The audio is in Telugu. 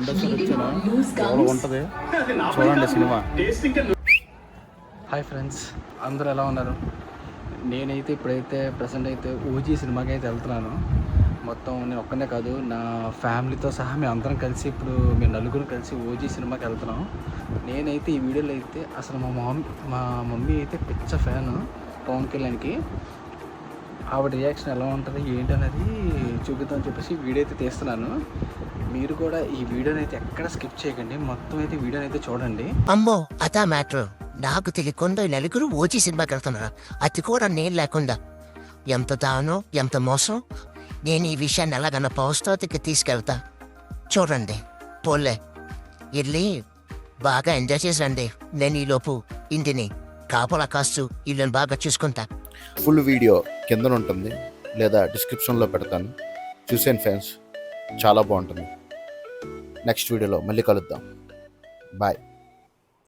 రెండోసారి వచ్చాను, చాలా ఉంటుంది, చూడండి సినిమా. హాయ్ ఫ్రెండ్స్, అందరూ ఎలా ఉన్నారు? నేనైతే ఇప్పుడైతే ప్రజెంట్ అయితే ఓజీ సినిమాకి అయితే వెళ్తున్నాను. మొత్తం నేను ఒక్కనే కాదు, నా ఫ్యామిలీతో సహా మేము అందరం కలిసి ఇప్పుడు మేము నలుగురు కలిసి ఓజీ సినిమాకి వెళ్తున్నాం. నేనైతే ఈ వీడియోలో అయితే అసలు మా మమ్మీ అయితే పిచ్చ ఫ్యాన్ పవన్ కళ్యాణ్కి. ఆవిడ రియాక్షన్ ఎలా ఉంటుంది ఏంటి అనేది చూపిద్దామని చెప్పేసి వీడియో అయితే తీస్తున్నాను. మీరు కూడా ఈ వీడియోని అయితే ఎక్కడ స్కిప్ చేయకండి, మొత్తం అయితే వీడియోని అయితే చూడండి. అమ్మో అదా మ్యాటర్. నాకు తెలియకుండా నలుగురు ఓజీ సినిమాకి వెళ్తున్నారు, అది కూడా నేను లేకుండా. ఎంత దానో ఎంత మోసం. నేను ఈ విషయాన్ని ఎలాగన్నా పౌస్తోతికి తీసుకెళ్తా. చూడండి, పోలే వెళ్ళి బాగా ఎంజాయ్ చేసి రండి. నేను ఈలోపు ఇంటిని కాపలా కాస్తూ ఇల్లుని బాగా చూసుకుంటా. ఫుల్ వీడియో కింద ఉంటుంది లేదా డిస్క్రిప్షన్లో పెడతాను, చూసాను ఫ్రెండ్స్, చాలా బాగుంటుంది. నెక్స్ట్ వీడియోలో మళ్ళీ కలుద్దాం. బాయ్.